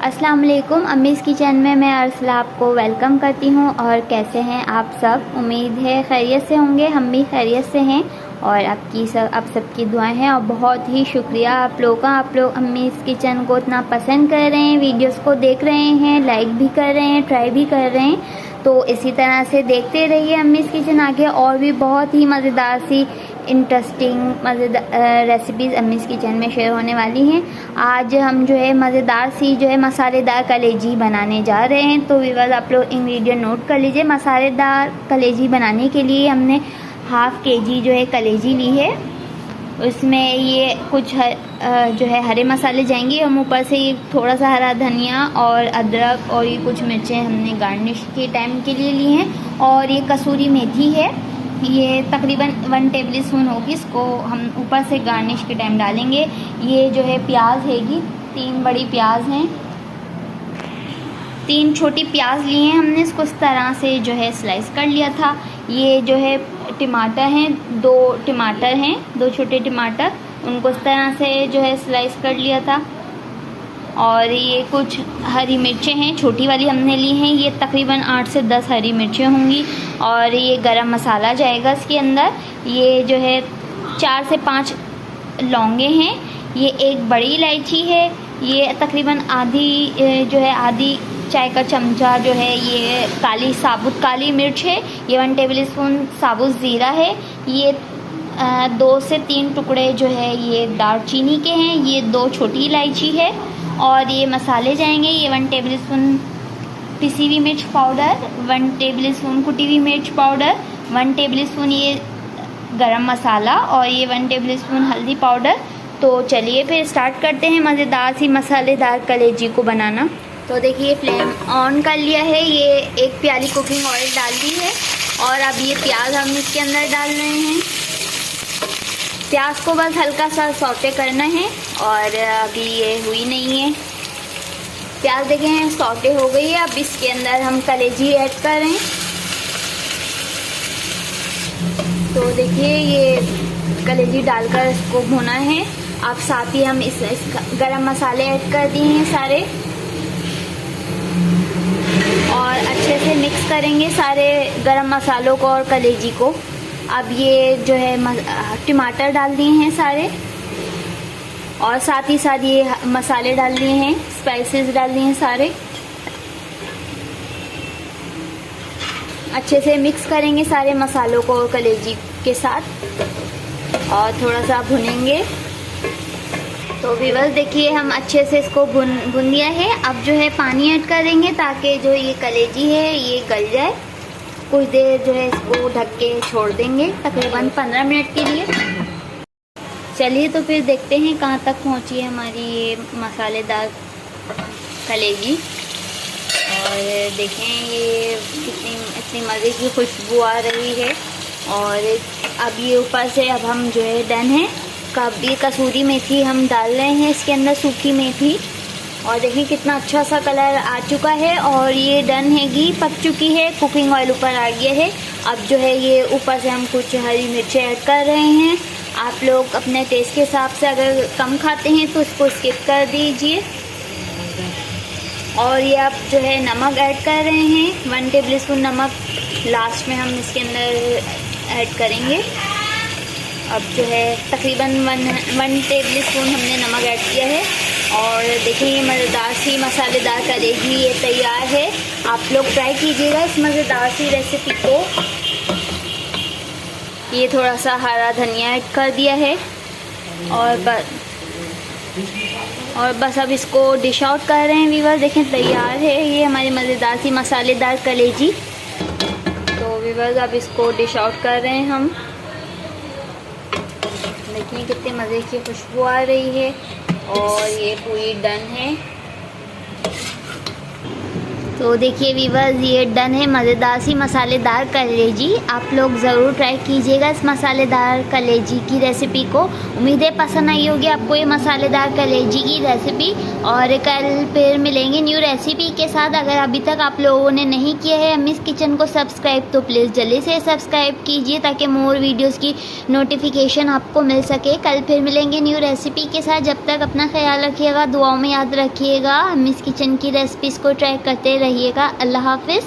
अस्सलाम वालेकुम। अम्मीज़ किचन में मैं अरसला आपको वेलकम करती हूँ। और कैसे हैं आप सब? उम्मीद है खैरियत से होंगे। हम भी खैरियत से हैं और आप सबकी दुआएं हैं। और बहुत ही शुक्रिया आप लोगों का। आप लोग अम्मीज़ किचन को इतना पसंद कर रहे हैं, वीडियोस को देख रहे हैं, लाइक भी कर रहे हैं, ट्राई भी कर रहे हैं। तो इसी तरह से देखते रहिए अम्मीज़ किचन। आगे और भी बहुत ही मज़ेदार सी इंटरेस्टिंग मज़ेदार रेसिपीज़ अम्मीज़ किचन में शेयर होने वाली हैं। आज हम जो है मज़ेदार सी जो है मसालेदार कलेजी बनाने जा रहे हैं। तो व्यूअर्स आप लोग इंग्रेडिएंट नोट कर लीजिए। मसालेदार कलेजी बनाने के लिए हमने हाफ़ केजी जो है कलेजी ली है। उसमें ये कुछ जो है हरे मसाले जाएंगे। हम ऊपर से ये थोड़ा सा हरा धनिया और अदरक और ये कुछ मिर्चें हमने गार्निश के टाइम के लिए ली हैं। और ये कसूरी मेथी है, ये तकरीबन 1 टेबल स्पून होगी। इसको हम ऊपर से गार्निश के टाइम डालेंगे। ये जो है प्याज हैगी, 3 बड़ी प्याज हैं, 3 छोटी प्याज लिए हैं हमने। इसको इस तरह से जो है स्लाइस कर लिया था। ये जो है टमाटर हैं, 2 टमाटर हैं, 2 छोटे टमाटर, उनको इस तरह से जो है स्लाइस कर लिया था। और ये कुछ हरी मिर्चें हैं, छोटी वाली हमने ली हैं। ये तकरीबन 8 से 10 हरी मिर्चें होंगी। और ये गरम मसाला जाएगा इसके अंदर। ये जो है 4 से 5 लौंगे हैं। ये 1 बड़ी इलायची है। ये तकरीबन आधी चाय का चमचा जो है ये साबुत काली मिर्च है। ये 1 टेबल स्पून साबुत ज़ीरा है। ये 2 से 3 टुकड़े जो है ये दालचीनी के हैं। ये 2 छोटी इलायची है। और ये मसाले जाएंगे। ये 1 टेबल स्पून पिसी हुई मिर्च पाउडर, 1 टेबल स्पून कुटी हुई मिर्च पाउडर, 1 टेबल स्पून ये गरम मसाला और ये 1 टेबल स्पून हल्दी पाउडर। तो चलिए फिर स्टार्ट करते हैं मज़ेदार सी मसालेदार कलेजी को बनाना। तो देखिए फ्लेम ऑन कर लिया है। ये 1 प्याली कुकिंग ऑयल डाल दी है। और अब ये प्याज हम इसके अंदर डाल रहे हैं। प्याज को बस हल्का सा सौटे करना है। और अभी ये हुई नहीं है, प्याज देखें सौटे हो गई है। अब इसके अंदर हम कलेजी ऐड कर रहे हैं। तो देखिए ये कलेजी डालकर इसको भुना है। अब साथ ही हम इस गरम मसाले ऐड कर दिए हैं सारे। और अच्छे से मिक्स करेंगे सारे गरम मसालों को और कलेजी को। अब ये जो है टमाटर डाल दिए हैं सारे। और साथ ही साथ ये मसाले डाल दिए हैं, स्पाइसेस डाल दिए हैं सारे। अच्छे से मिक्स करेंगे सारे मसालों को कलेजी के साथ और थोड़ा सा भुनेंगे। तो व्यूअर्स देखिए हम अच्छे से इसको भुन दिया है। अब जो है पानी ऐड करेंगे ताकि जो ये कलेजी है ये गल जाए। कुछ देर जो है इसको ढक के छोड़ देंगे तकरीबन 15 मिनट के लिए। चलिए तो फिर देखते हैं कहाँ तक पहुँची है हमारी ये मसालेदार कलेजी। और देखें ये इतनी मज़े की खुशबू आ रही है। और अब ये ऊपर से अब हम जो है डन है। ये कसूरी मेथी हम डाल रहे हैं इसके अंदर, सूखी मेथी। और देखिए कितना अच्छा सा कलर आ चुका है। और ये डन हैगी, पक चुकी है, कुकिंग ऑयल ऊपर आ गया है। अब जो है ये ऊपर से हम कुछ हरी मिर्चें ऐड कर रहे हैं। आप लोग अपने टेस्ट के हिसाब से अगर कम खाते हैं तो इसको स्किप कर दीजिए। और ये आप जो है नमक ऐड कर रहे हैं, 1 टेबल स्पून नमक लास्ट में हम इसके अंदर ऐड करेंगे। अब जो है तकरीबन 1 टेबल स्पून हमने नमक ऐड किया है। और देखिए ये मज़ेदार सी मसालेदार कलेजी ये तैयार है। आप लोग ट्राई कीजिएगा इस मज़ेदार सी रेसिपी को। ये थोड़ा सा हरा धनिया ऐड कर दिया है। और बस अब इसको डिश आउट कर रहे हैं व्यूअर्स। देखें तैयार है ये हमारी मज़ेदार सी मसालेदार कलेजी। तो व्यूअर्स अब इसको डिश आउट कर रहे हैं हम। देखिए कितने मज़े की खुशबू आ रही है। और ये पूरी डन है। तो देखिए वीवर्स, ये डन है मज़ेदार सी मसालेदार कलेजी। आप लोग ज़रूर ट्राई कीजिएगा इस मसालेदार कलेजी की रेसिपी को। उम्मीद है पसंद आई होगी आपको ये मसालेदार कलेजी की रेसिपी। और कल फिर मिलेंगे न्यू रेसिपी के साथ। अगर अभी तक आप लोगों ने नहीं किया है अम्मीज़ किचन को सब्सक्राइब, तो प्लीज़ जल्दी से सब्सक्राइब कीजिए ताकि मोर वीडियोज़ की नोटिफिकेशन आपको मिल सके। कल फिर मिलेंगे न्यू रेसिपी के साथ। जब तक अपना ख्याल रखिएगा, दुआओं में याद रखिएगा। अम्मीज़ किचन की रेसिपीज़ को ट्राई करते रहिएगा। अल्लाह हाफिज़।